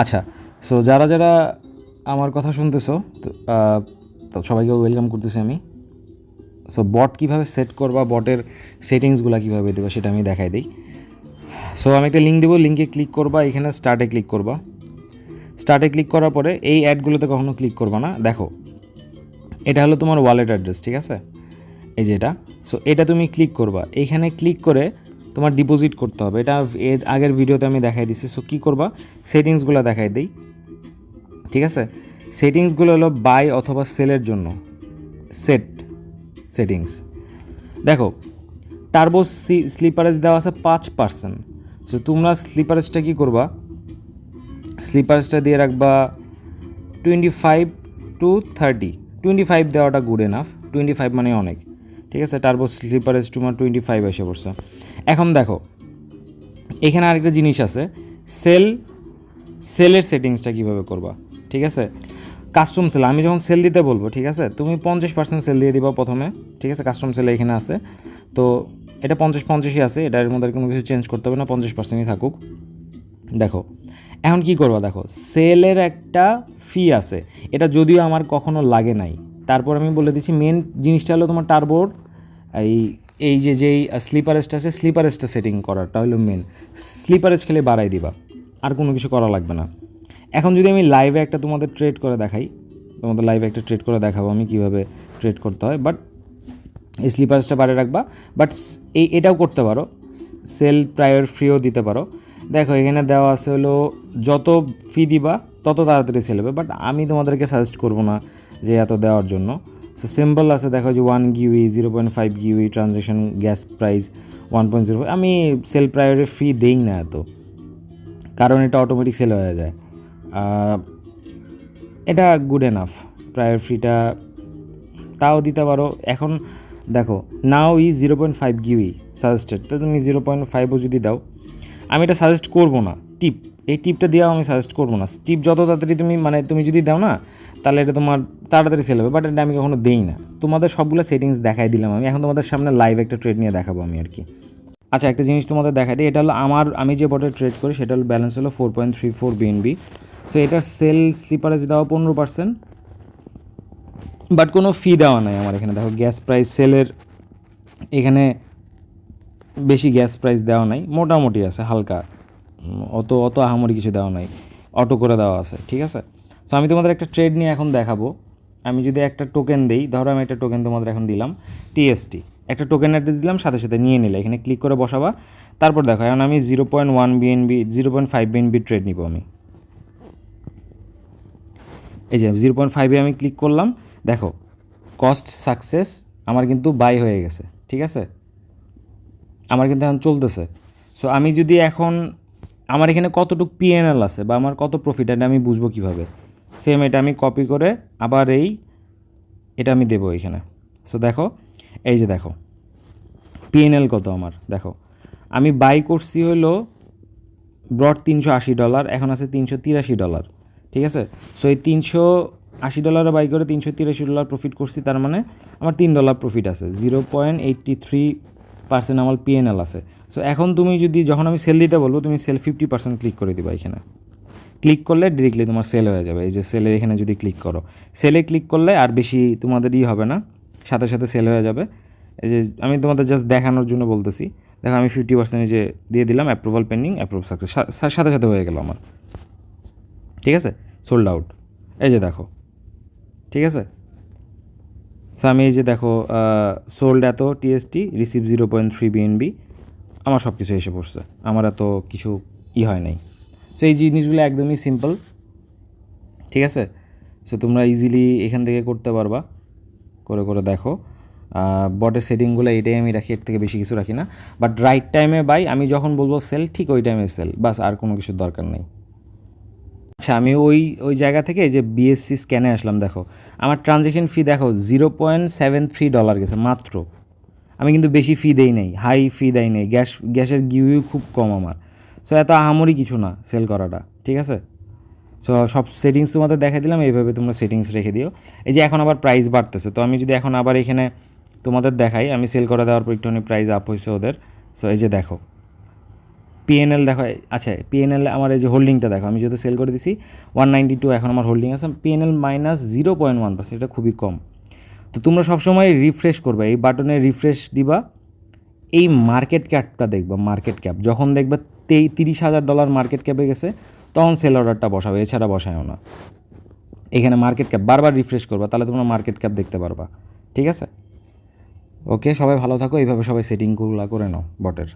আচ্ছা, সো যারা যারা আমার কথা শুনতেছো তো সবাইকে ওয়েলকাম করতেছি আমি। সো বট কীভাবে সেট করবা, বটের সেটিংসগুলো কীভাবে দেবা সেটা আমি দেখাই দিই। সো আমি একটা লিঙ্ক দেবো, লিঙ্কে ক্লিক করবা, এখানে স্টার্টে ক্লিক করবা। স্টার্টে ক্লিক করার পরে এই অ্যাডগুলোতে কখনো ক্লিক করবা না। দেখো, এটা হলো তোমার ওয়ালেট অ্যাড্রেস, ঠিক আছে, এই যে এটা। সো এটা তুমি ক্লিক করবা, এইখানে ক্লিক করে তোমার ডিপোজিট করতে হবে। এটা এর আগের ভিডিওতে আমি দেখাই দিছি। সো কী করবা, সেটিংসগুলো দেখাই দিই, ঠিক আছে। সেটিংসগুলো হলো বাই অথবা সেলের জন্য সেটিংস। দেখো, টার্বো স্লিপারেজ দেওয়া আছে 5%। সো তোমরা স্লিপারেজটা কী করবা, স্লিপারেজটা দিয়ে রাখবা 25 to 30। 25 দেওয়াটা গুড এনাফ, 25 মানে অনেক, ঠিক আছে। টার্বো স্লিপারেজ তোমার 25 এসে পড়ছে। এখন দেখো, এখানে আরেকটা জিনিস আছে, সেলের সেটিংসটা কীভাবে করবা, ঠিক আছে। কাস্টম সেল, আমি যখন সেল দিতে বলবো, ঠিক আছে, তুমি 50% সেল দিয়ে দিবা প্রথমে, ঠিক আছে। কাস্টম সেল এখানে আছে, তো এটা 50-50ই আছে, এটার মধ্যে কোনো কিছু চেঞ্জ করতে হবে না, 50%ই থাকুক। দেখো এখন কি করবা, দেখো সেলের একটা ফি আছে, এটা যদিও আমার কখনো লাগে নাই, তারপর আমি বলে দিচ্ছি। মেন জিনিসটা হলো তোমার টার্বোর এই যেই স্লিপারেজটা আছে, স্লিপারেজটা সেটিং করাটা হলো মেন। স্লিপারেজ খেলে বাড়াই দিবা, আর কোনো কিছু করা লাগবে না। এখন যদি আমি লাইভে একটা তোমাদের ট্রেড করে দেখাই, তোমাদের লাইভে একটা ট্রেড করে দেখাবো আমি কীভাবে ট্রেড করতে হয়। বাট এই স্লিপারেজটা বাড়িয়ে রাখবা, বাট এটাও করতে পারো, সেল প্রায়র ফ্রিও দিতে পারো। দেখো এখানে দেওয়া আছে হলো যত ফি দিবা তত তাড়াতাড়ি সেল হবে, বাট আমি তোমাদেরকে সাজেস্ট করবো না যে এত দেওয়ার জন্য। সো সিম্পল আছে, দেখো যে 1 GUI, 0.5 GUI transaction, gas price 1.05। আমি সেল প্রায়রের ফি দেই না এত, কারণ এটা অটোমেটিক সেল হয়ে যায়। এটা গুড এনাফ, প্রায়র ফিটা তাও দিতে পারো। এখন দেখো নাও 0.5 GUI সাজেস্টেড, তো তুমি 0.5ও যদি দাও, আমি এটা সাজেস্ট করবো না। এই টিপটা দেওয়াও আমি সাজেস্ট করবো না। টিপ যত তাড়াতাড়ি তুমি যদি দাও না, তাহলে এটা তোমার তাড়াতাড়ি সেল হবে, বাট এটা আমি কখনো দেই না। তোমাদের সবগুলো সেটিংস দেখাই দিলাম আমি, এখন তোমাদের সামনে লাইভ একটা ট্রেড নিয়ে দেখাবো আমি আর কি। আচ্ছা, একটা জিনিস তোমাদের দেখাই দিই, এটা হলো আমি যে বটে ট্রেড করি, সেটা হলো ব্যালেন্স হলো 4.34 BNB। সো এটা সেল স্লিপারেজ দেওয়া 15%, বাট কোনো ফি দেওয়া নাই আমার এখানে। দেখো গ্যাস প্রাইস সেলের এখানে বেশি গ্যাস প্রাইস দেওয়া নাই, মোটামুটি আছে হালকা, অত আহামরি কিছু দেওয়া নাই, অটো করে দেওয়া আছে, ঠিক আছে। সো আমি তোমাদের একটা ট্রেড নিয়ে এখন দেখাবো। আমি যদি একটা টোকেন দিই, ধরো আমি একটা টোকেন তোমাদের এখন দিলাম TST, একটা টোকেন অ্যাড্রেস দিলাম, সাথে সাথে নিয়ে নিলে এখানে ক্লিক করে বসাবা। তারপর দেখো এখন আমি 0.1 BNB, 0.5 BNB ট্রেড নিব আমি। এই যে 0.5-এ আমি ক্লিক করলাম, দেখো কস্ট সাকসেস, আমার কিন্তু বাই হয়ে গেছে, ঠিক আছে, আমার কিন্তু এখন চলতেছে। সো আমি যদি এখন আমার এখানে কতটুকু PNL আছে বা আমার কত প্রফিট, এটা আমি বুঝবো কীভাবে। সেম এটা আমি কপি করে আবার এটা আমি দেবো এখানে। সো দেখো, এই যে দেখো PNL কত আমার, দেখো আমি বাই করছি হলো ব্রড $380, এখন আছে $383, ঠিক আছে। সো এই $380 বাই করে $383 প্রফিট করছি, তার মানে আমার $3 প্রফিট আছে, 0.83% আমার PNL আছে। সো এখন তুমি যদি, যখন আমি সেল দিতে বলবো, তুমি সেল 50% ক্লিক করে দিবা এখানে। ক্লিক করলে ডিরেক্টলি তোমার সেল হয়ে যাবে। এই যে সেলের এখানে যদি ক্লিক করো, সেলে ক্লিক করলে আর বেশি তোমাদেরই হবে না, সাথে সাথে সেল হয়ে যাবে। এই যে আমি তোমাদের জাস্ট দেখানোর জন্য বলতেছি, দেখো আমি 50% যে দিয়ে দিলাম, অ্যাপ্রুভাল পেন্ডিং, অ্যাপ্রুভ সাকসেস, সাথে সাথে হয়ে গেল আমার, ঠিক আছে, সোল্ড আউট। এই যে দেখো, ঠিক আছে। সো আমি এই যে দেখো সোল্ড এত TST, রিসিভ 0.3 BNB, আমার সব কিছু এসে পড়ছে, আমার এত কিছু হয় নাই। সো এই জিনিসগুলো একদমই সিম্পল, ঠিক আছে। সো তোমরা ইজিলি এখান থেকে করতে পারবা, করে করে দেখো। বটের সেটিংগুলো এটাই আমি রাখি, এর থেকে বেশি কিছু রাখি না। বাট রাইট টাইমে বাই, আমি যখন বলবো সেল, ঠিক ওই টাইমে সেল, বাস, আর কোনো কিছুর দরকার নেই। আচ্ছা, আমি ওই জায়গা থেকে যে BSC স্ক্যানে আসলাম, দেখো আমার ট্রানজ্যাকশন ফি দেখো $0.73 গেছে মাত্র। আমি কিন্তু বেশি ফি দেই নাই, হাই ফি দেই নাই, গ্যাসের গিউইউ খুব কম আমার। সো এত আহামরি কিছু না সেল করাটা, ঠিক আছে। সো সব সেটিংস তোমাদের দেখা দিলাম, এইভাবে তোমরা সেটিংস রেখে দিও। এই যে এখন আবার প্রাইস বাড়তেছে, তো আমি যদি এখন আবার এখানে তোমাদের দেখাই, আমি সেল করে দেওয়ার পর একটুখানি প্রাইস আপ হয়েছে ওদের। সো এই যে দেখো, পিএনএল দেখো, আচ্ছা পিএনএল আমার এই যে হোল্ডিংটা দেখো, আমি যেহেতু সেল করে দিছি 192 এখন আমার হোল্ডিং আছে, পিএনএল মাইনাস 0.1%, এটা খুবই কম। তো তোমরা সবসময় রিফ্রেশ করবে, এই বাটনে রিফ্রেশ দিবা, এই মার্কেট ক্যাপটা দেখবা, মার্কেট ক্যাপ যখন দেখবে $30,000 মার্কেট ক্যাপে গেছে তখন সেল অর্ডারটা বসাবে, এছাড়া বসায়ও না। এখানে মার্কেট ক্যাপ বারবার রিফ্রেশ করবা, তাহলে তোমরা মার্কেট ক্যাপ দেখতে পারবা। ঠিক আছে, ওকে, সবাই ভালো থাকো, এইভাবে সবাই সেটিংগুলো করে নাও বটের।